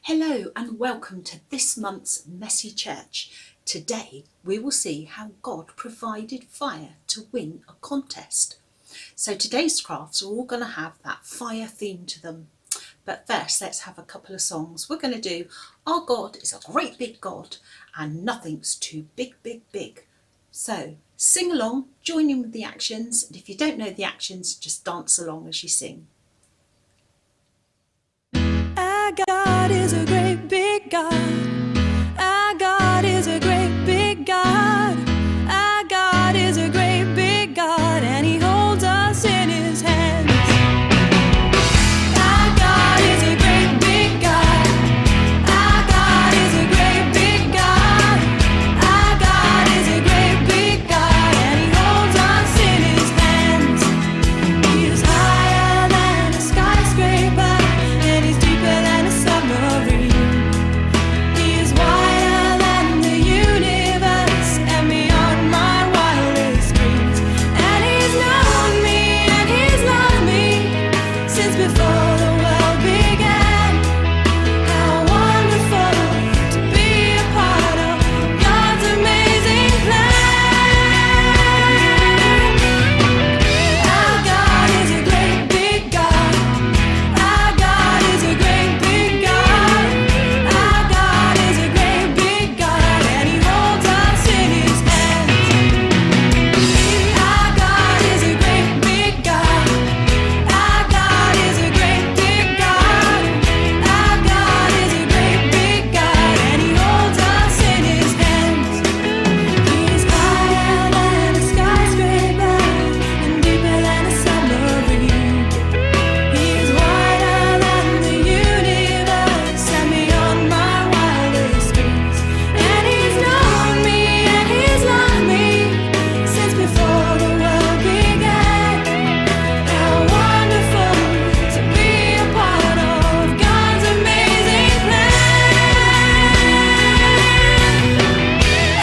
Hello and welcome to this month's Messy Church. Today we will see how God provided fire to win a contest. So today's crafts are all going to have that fire theme to them. But first let's have a couple of songs. We're going to do Our God is a Great Big God and Nothing's Too Big, Big, Big. So sing along, join in with the actions, and if you don't know the actions, just dance along as you sing. Our God is a great big God. Our God is a great big God. Our God is a great big God, and He holds us in His hands. Our God is a great big God. Our God is a great big God. Our God is a great big God, and He holds us in His hands. He is higher than a skyscraper, and He's deeper than a submarine. He is wider than the universe and beyond my wildest dreams. And He's known me and He's loved me since before the world began. How wonderful to be a part of God's amazing plan. Our God is a great big God. Our God is a great big God. Our God is a great big God, and He holds us in His hands. Our God is a great big God. Our God is a great big God. Our God is a great big God, and He holds us in His hands. He is higher than a skyscraper and deeper than a submarine. He is wider than the universe and beyond my wildest dreams. And He's known me and He's loved me since before the world began. How wonderful to be a part of God's amazing plan.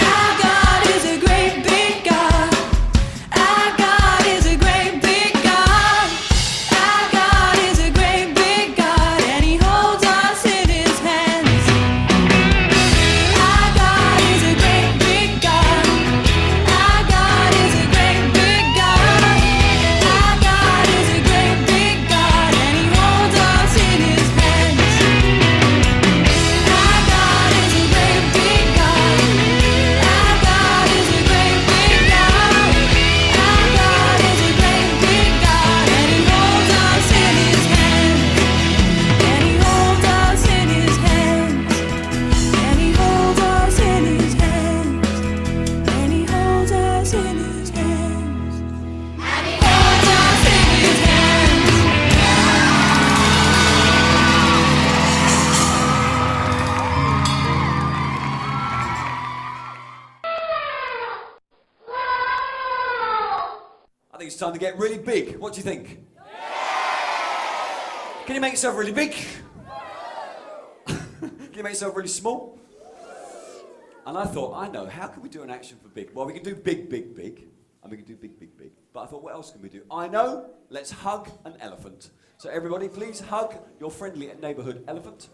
Our God is a great big God. Our God is a great big God. Our God is a great big God, and He holds us in His hands. Our God is a great big God. Our God is a great big God. Our God is a great big God, and He holds us in His hands. Our God is a great big God. Our God is a great big God. Our God is a great big God, and He holds us in His hands. And He holds us in His hands. And He holds us in His hands. And He holds us in His hands. And He holds us in His hands. I think it's time to get really big. What do you think? Can you make yourself really big? Can you make yourself really small? And I thought, I know, how can we do an action for big? Well, we can do big, big, big. And we can do big, big, big. But I thought, what else can we do? I know, let's hug an elephant. So everybody, please hug your friendly neighbourhood elephant.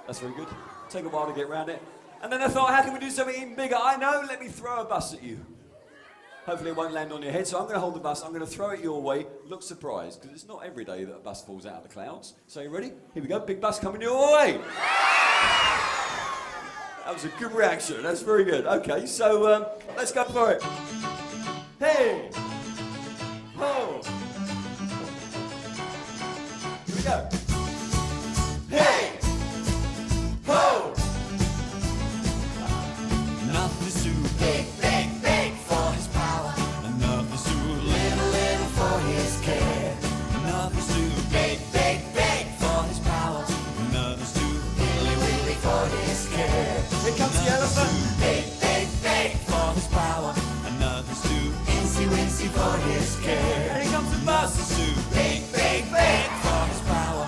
That's very good. Take a while to get around it. And then I thought, how can we do something even bigger? I know, let me throw a bus at you. Hopefully it won't land on your head, so I'm going to hold the bus, I'm going to throw it your way, look surprised, because it's not every day that a bus falls out of the clouds. So you ready? Here we go, big bus coming your way! That was a good reaction, that's very good. Okay, so let's go for it. Hey! Ho! Here we go. Hey! Ho! Nothing's too big, big, big for His power. And nothing's too little, little for His care. Nothing's too big, big, big for His power. And nothing's too willy, willy for His care. Here comes the elephant. Big, big, big for His power. And nothing's too incy, wincy for His care. Here comes the bus. Nothing's too big, big, big for His power.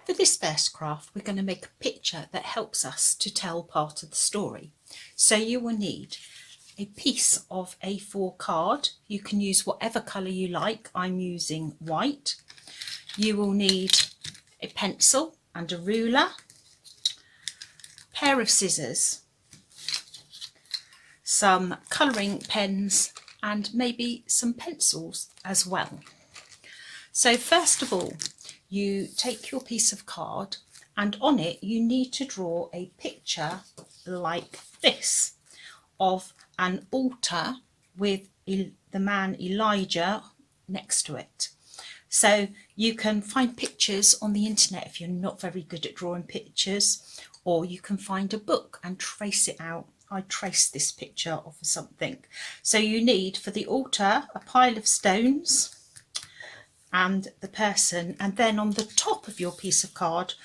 For this first craft, we're going to make a picture that helps us to tell part of the story. So you will need a piece of A4 card. You can use whatever colour you like. I'm using white. You will need a pencil and a ruler, a pair of scissors, some colouring pens and maybe some pencils as well. So first of all, you take your piece of card and on it you need to draw a picture like this of an altar with the man Elijah next to it. So you can find pictures on the internet if you're not very good at drawing pictures, or you can find a book and trace it out. I traced this picture of something. So you need for the altar a pile of stones and the person, and then on the top of your piece of card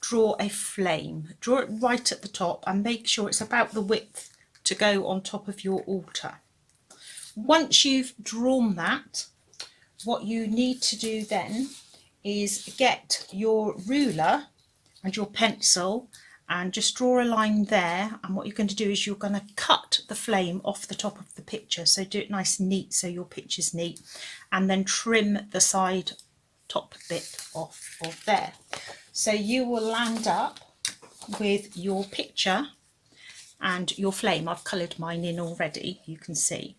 draw a flame. Draw it right at the top and make sure it's about the width to go on top of your altar. Once you've drawn that, what you need to do then is get your ruler and your pencil and just draw a line there, and what you're going to do is you're going to cut the flame off the top of the picture, so do it nice and neat so your picture's neat, and then trim the side top bit off of there. So you will land up with your picture and your flame. I've coloured mine in already, you can see.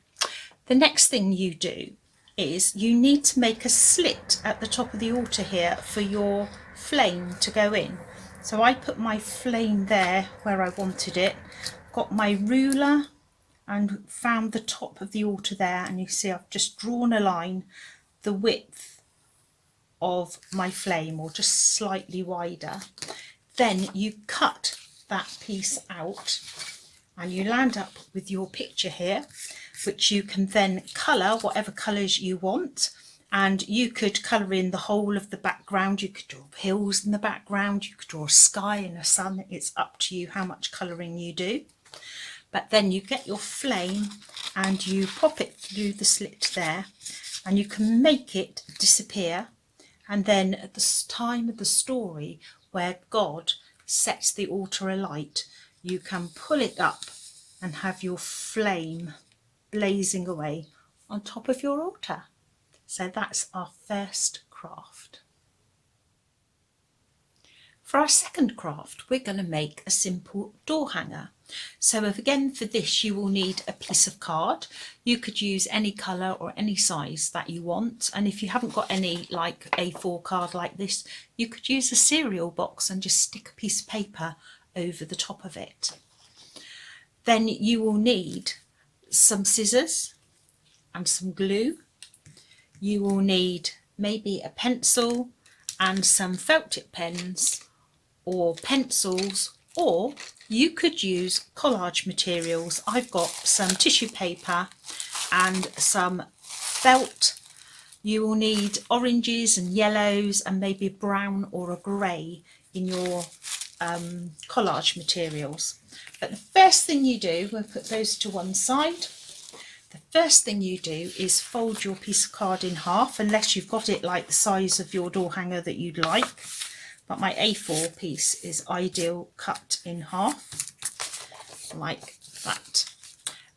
The next thing you do is you need to make a slit at the top of the altar here for your flame to go in. So I put my flame there where I wanted it, got my ruler and found the top of the altar there, and you see I've just drawn a line the width of my flame, or just slightly wider. Then you cut that piece out and you land up with your picture here, which you can then colour whatever colours you want. And you could colour in the whole of the background. You could draw hills in the background, you could draw a sky and a sun. It's up to you how much colouring you do. But then you get your flame and you pop it through the slit there, and you can make it disappear. And then at the time of the story where God sets the altar alight, you can pull it up and have your flame blazing away on top of your altar. So that's our first craft. For our second craft, we're going to make a simple door hanger. So again, for this you will need a piece of card. You could use any colour or any size that you want, and if you haven't got any like A4 card like this, you could use a cereal box and just stick a piece of paper over the top of it. Then you will need some scissors and some glue. You will need maybe a pencil and some felt tip pens or pencils, or you could use collage materials. I've got some tissue paper and some felt. You will need oranges and yellows and maybe a brown or a grey in your collage materials. But the first thing you do, we'll put those to one side. The first thing you do is fold your piece of card in half, unless you've got it like the size of your door hanger that you'd like. But my A4 piece is ideal cut in half, like that.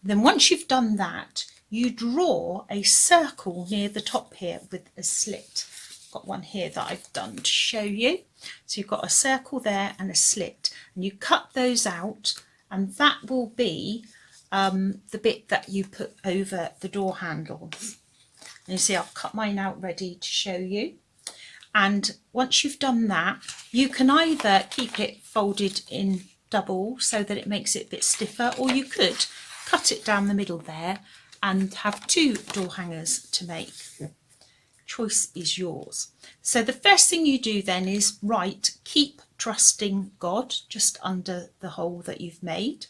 Then once you've done that, you draw a circle near the top here with a slit. I've got one here that I've done to show you. So you've got a circle there and a slit, and you cut those out, and that will be the bit that you put over the door handles. And you see I've cut mine out ready to show you. And once you've done that, you can either keep it folded in double so that it makes it a bit stiffer, or you could cut it down the middle there and have two door hangers to make. Choice is yours. So the first thing you do then is write "Keep trusting God" just under the hole that you've made.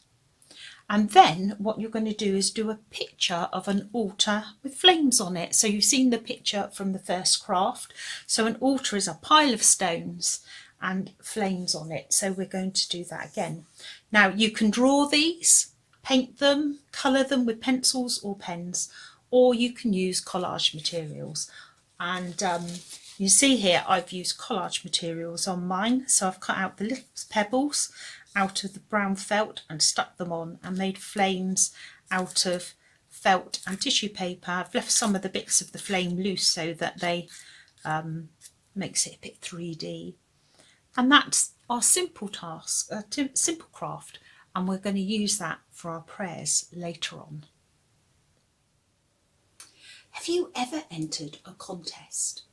And then what you're going to do is do a picture of an altar with flames on it. So you've seen the picture from the first craft. So an altar is a pile of stones and flames on it. So we're going to do that again. Now you can draw these, paint them, colour them with pencils or pens, or you can use collage materials. And You see here I've used collage materials on mine, so I've cut out the little pebbles out of the brown felt and stuck them on and made flames out of felt and tissue paper. I've left some of the bits of the flame loose so that they makes it a bit 3D. And that's our simple task, simple craft, and we're going to use that for our prayers later on. Have you ever entered a contest?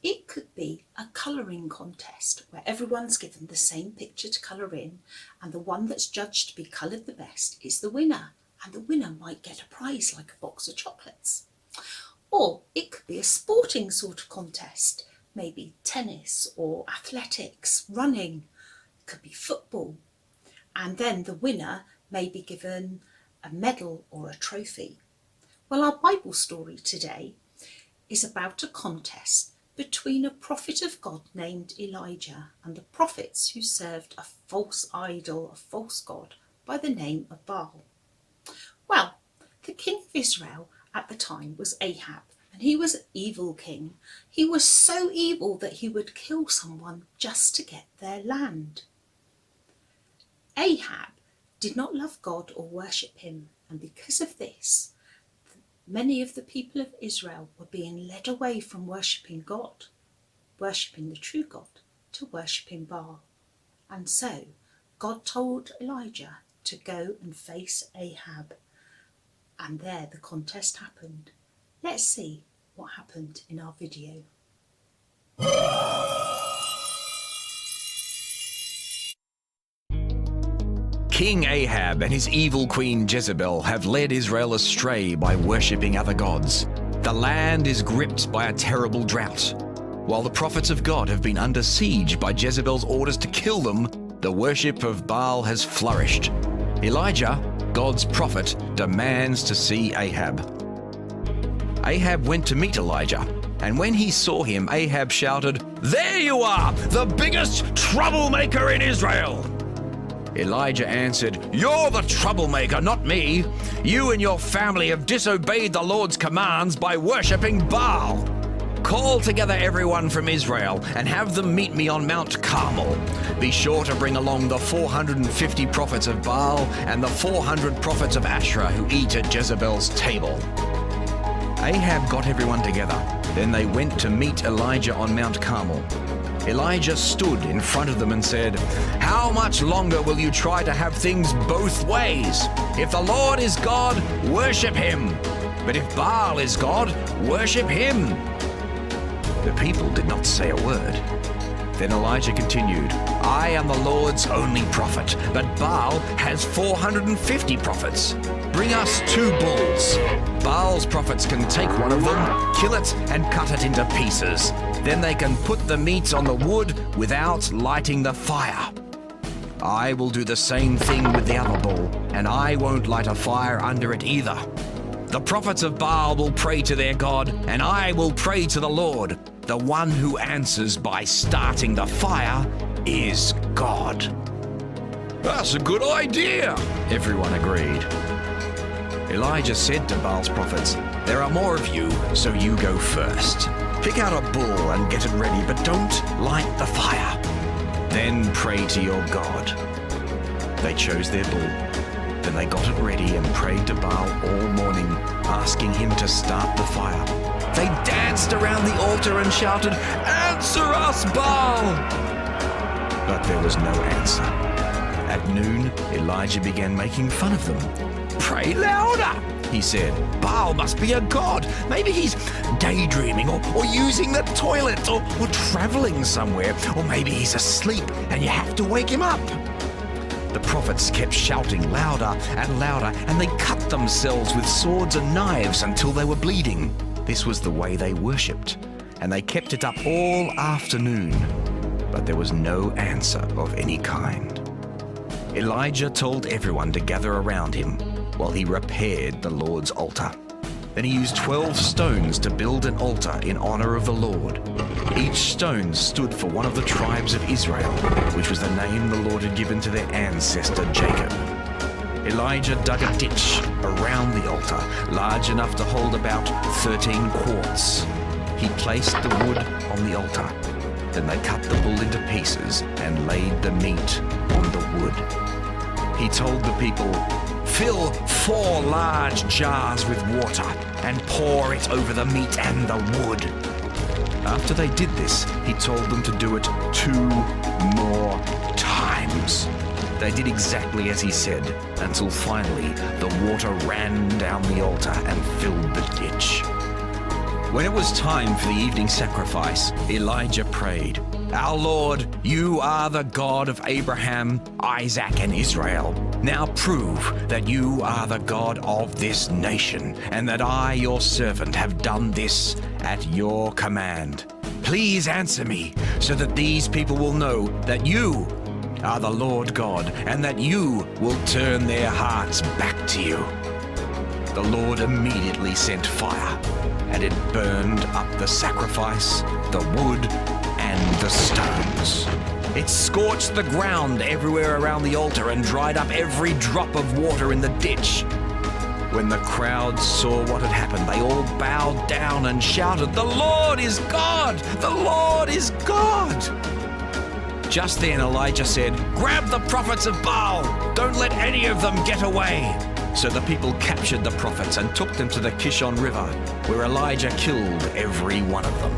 It could be a colouring contest where everyone's given the same picture to colour in, and the one that's judged to be coloured the best is the winner, and the winner might get a prize like a box of chocolates. Or it could be a sporting sort of contest, maybe tennis or athletics, running, it could be football, and then the winner may be given a medal or a trophy. Well, our Bible story today is about a contest between a prophet of God named Elijah and the prophets who served a false idol, a false god by the name of Baal. Well, the king of Israel at the time was Ahab, and he was an evil king. He was so evil that he would kill someone just to get their land. Ahab did not love God or worship him, and because of this, many of the people of Israel were being led away from worshipping God, worshipping the true God, to worshipping Baal. And so God told Elijah to go and face Ahab. And there the contest happened. Let's see what happened in our video. King Ahab and his evil queen Jezebel have led Israel astray by worshipping other gods. The land is gripped by a terrible drought. While the prophets of God have been under siege by Jezebel's orders to kill them, the worship of Baal has flourished. Elijah, God's prophet, demands to see Ahab. Ahab went to meet Elijah, and when he saw him, Ahab shouted, "There you are, the biggest troublemaker in Israel!" Elijah answered, "You're the troublemaker, not me. You and your family have disobeyed the Lord's commands by worshipping Baal. Call together everyone from Israel and have them meet me on Mount Carmel. Be sure to bring along the 450 prophets of Baal and the 400 prophets of Asherah who eat at Jezebel's table." Ahab got everyone together. Then they went to meet Elijah on Mount Carmel. Elijah stood in front of them and said, "How much longer will you try to have things both ways? If the Lord is God, worship him. But if Baal is God, worship him." The people did not say a word. Then Elijah continued, "I am the Lord's only prophet, but Baal has 450 prophets. Bring us 2 bulls. Baal's prophets can take one of them, kill it, and cut it into pieces. Then they can put the meat on the wood without lighting the fire. I will do the same thing with the other bull, and I won't light a fire under it either. The prophets of Baal will pray to their God, and I will pray to the Lord. The one who answers by starting the fire is God." "That's a good idea," everyone agreed. Elijah said to Baal's prophets, "There are more of you, so you go first. Pick out a bull and get it ready, but don't light the fire. Then pray to your God." They chose their bull. Then they got it ready and prayed to Baal all morning, asking him to start the fire. They danced around the altar and shouted, "Answer us, Baal!" But there was no answer. At noon, Elijah began making fun of them. "Pray louder," he said. "Baal must be a god. Maybe he's daydreaming or using the toilet or traveling somewhere. Or maybe he's asleep and you have to wake him up." The prophets kept shouting louder and louder, and they cut themselves with swords and knives until they were bleeding. This was the way they worshipped, and they kept it up all afternoon. But there was no answer of any kind. Elijah told everyone to gather around him while he repaired the Lord's altar. Then he used 12 stones to build an altar in honor of the Lord. Each stone stood for one of the tribes of Israel, which was the name the Lord had given to their ancestor Jacob. Elijah dug a ditch around the altar, large enough to hold about 13 quarts. he placed the wood on the altar. Then they cut the bull into pieces and laid the meat on the wood. He told the people, "Fill 4 large jars with water and pour it over the meat and the wood." After they did this, he told them to do it 2 more times. They did exactly as he said, until finally the water ran down the altar and filled the ditch. When it was time for the evening sacrifice, Elijah prayed, "Our Lord, you are the God of Abraham, Isaac, and Israel. Now prove that you are the God of this nation, and that I, your servant, have done this at your command. Please answer me, so that these people will know that you are the Lord God, and that you will turn their hearts back to you." The Lord immediately sent fire, and it burned up the sacrifice, the wood, and the stones. It scorched the ground everywhere around the altar and dried up every drop of water in the ditch. When the crowd saw what had happened, they all bowed down and shouted, "The Lord is God! The Lord is God!" Just then Elijah said, "Grab the prophets of Baal! Don't let any of them get away!" So the people captured the prophets and took them to the Kishon River, where Elijah killed every one of them.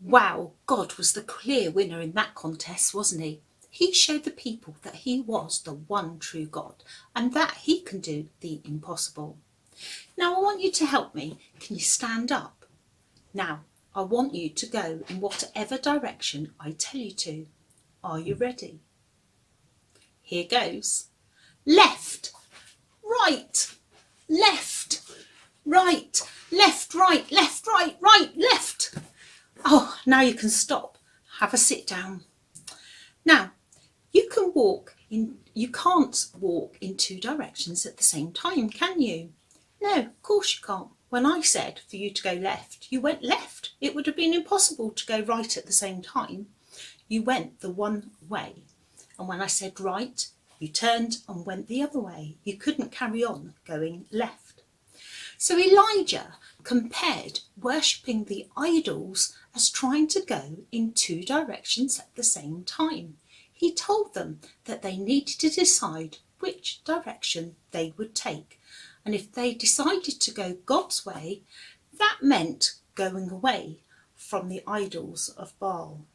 Wow, God was the clear winner in that contest, wasn't he? He showed the people that he was the one true God and that he can do the impossible. Now I want you to help me. Can you stand up? Now I want you to go in whatever direction I tell you to. Are you ready? Here goes. Left, right, left, right, left, right, left, right, right, left. Oh, now you can stop. Have a sit down. Now, you can't walk in 2 directions at the same time, can you? No, of course you can't. When I said for you to go left, you went left. It would have been impossible to go right at the same time. You went the one way. And when I said right, you turned and went the other way. You couldn't carry on going left. So Elijah compared worshipping the idols as trying to go in 2 directions at the same time. He told them that they needed to decide which direction they would take. And if they decided to go God's way, that meant going away from the idols of Baal.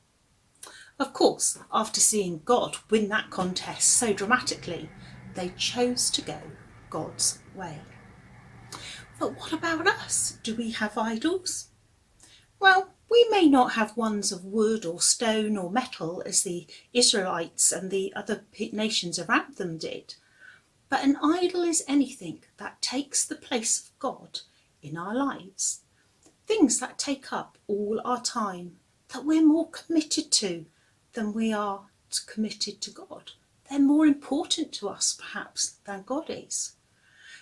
Of course, after seeing God win that contest so dramatically, they chose to go God's way. But what about us? Do we have idols? Well, we may not have ones of wood or stone or metal as the Israelites and the other nations around them did. But an idol is anything that takes the place of God in our lives. Things that take up all our time, that we're more committed to than we are committed to God. They're more important to us perhaps than God is.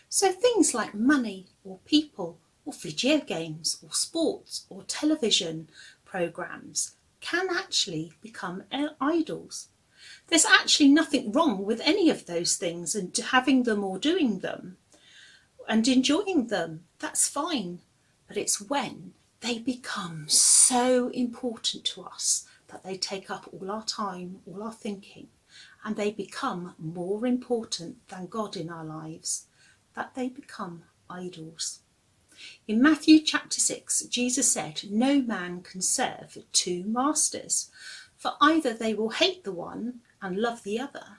So things like money or people or video games or sports or television programs can actually become idols. There's actually nothing wrong with any of those things and having them or doing them and enjoying them. That's fine. But it's when they become so important to us that they take up all our time, all our thinking, and they become more important than God in our lives, that they become idols. In Matthew chapter 6, Jesus said, "No man can serve 2 masters, for either they will hate the one and love the other."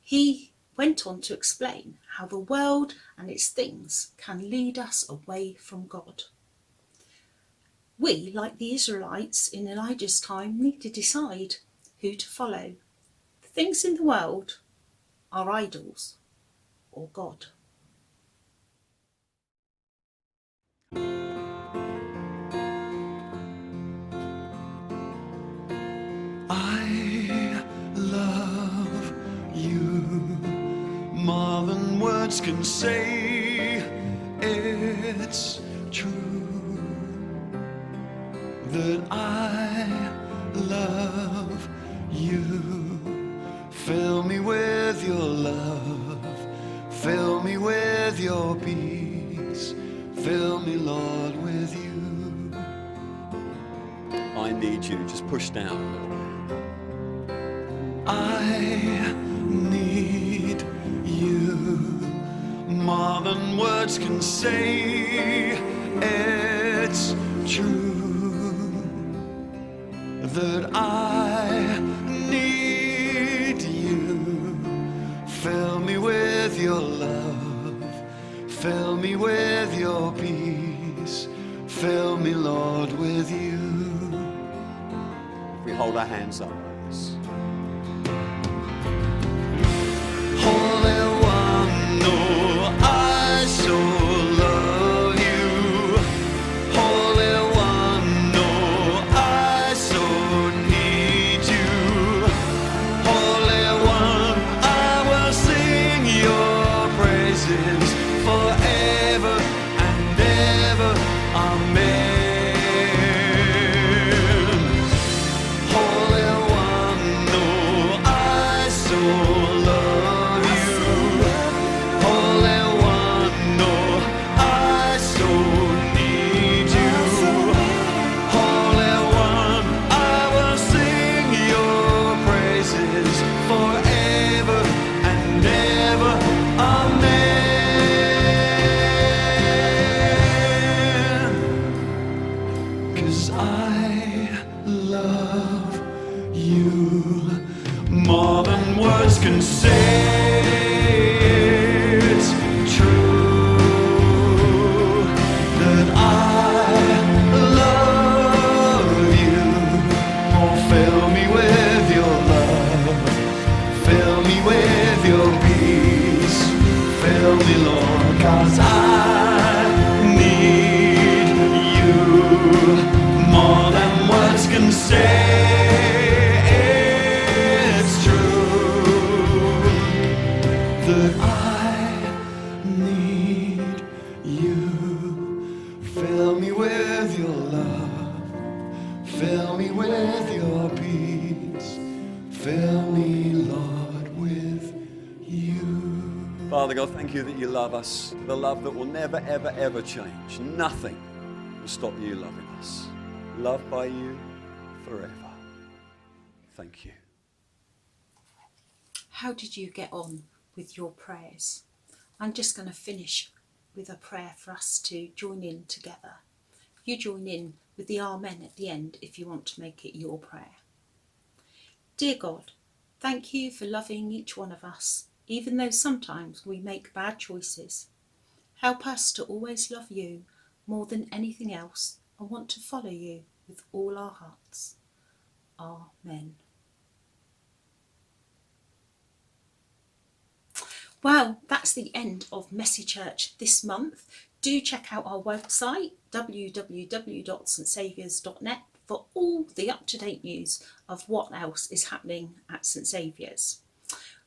He went on to explain how the world and its things can lead us away from God. We, like the Israelites in Elijah's time, need to decide who to follow. The things in the world are idols or God. I love you more than words can say. It's true that I Fill me with your love. Fill me with your peace. Fill me, Lord, with you. I need you. Just push down a little bit. I need you more than words can say. It's true that I need you. Fill me with your love. Fill me with your peace. Fill me, Lord, with you. We hold our hands up like this. Holy One, oh, I so love you. Holy One, oh, I so need you. Holy One, I will sing your praises forever and ever. Amen. Holy One, oh, I so love you. Holy One, oh, I so need you. Holy One, I will sing your praises forever and ever. Amen. 'Cause I love you more than words can say. It's true that I love you. Oh, fill me with your love. Fill me with your peace. Fill me, Lord, 'cause I need you more than words can say. It's true that I need you. Fill me with your love. Fill me with your peace. Fill me, Lord, with you. Father God, thank you that you love us. The love that will never, ever, ever change. Nothing will stop you loving us. Loved by you forever. Thank you. How did you get on with your prayers? I'm just going to finish with a prayer for us to join in together. You join in with the Amen at the end if you want to make it your prayer. Dear God, thank you for loving each one of us, even though sometimes we make bad choices. Help us to always love you more than anything else and want to follow you with all our hearts. Amen. Well, that's the end of Messy Church this month. Do check out our website, www.stsaviours.net, for all the up-to-date news of what else is happening at St Saviours.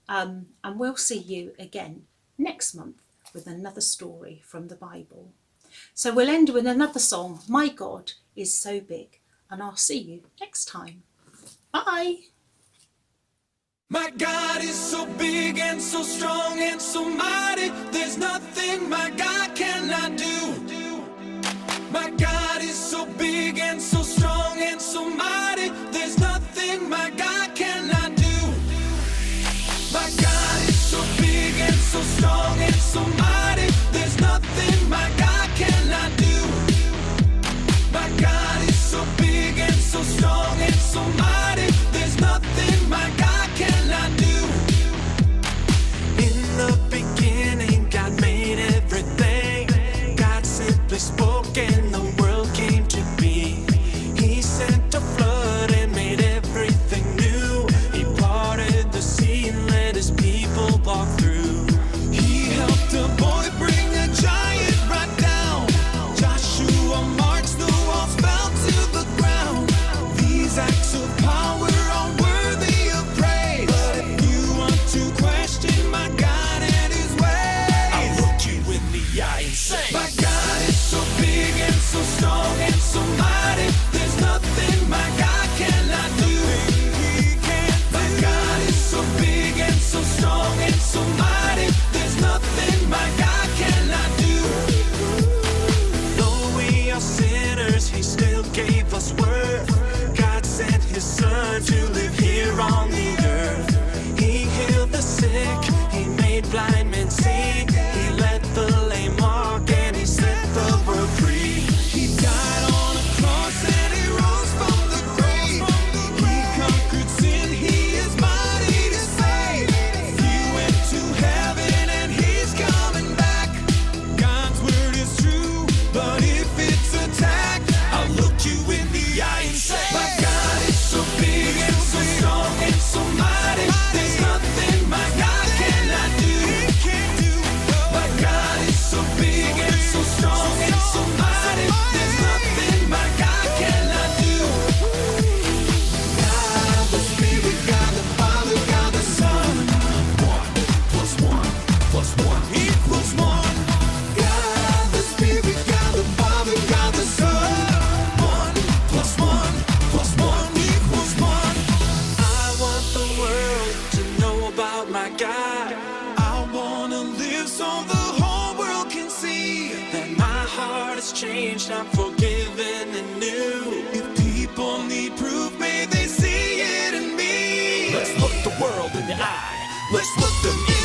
And we'll see you again next month with another story from the Bible. So we'll end with another song, My God is So Big, and I'll see you next time. Bye. My God is so big and so strong and so mighty. There's nothing my God cannot do. My God is so big and so strong and so mighty. There's nothing my God cannot do. My God is so big and so strong and so mighty. There's nothing my God cannot do. My God is so big and so strong and so mighty. There's nothing my God cannot do. In the beginning, God made everything. God simply spoke and the world came to be. God. I wanna live so the whole world can see that my heart has changed, I'm forgiven and new. If people need proof, may they see it in me. Let's look the world in the eye. Let's look them in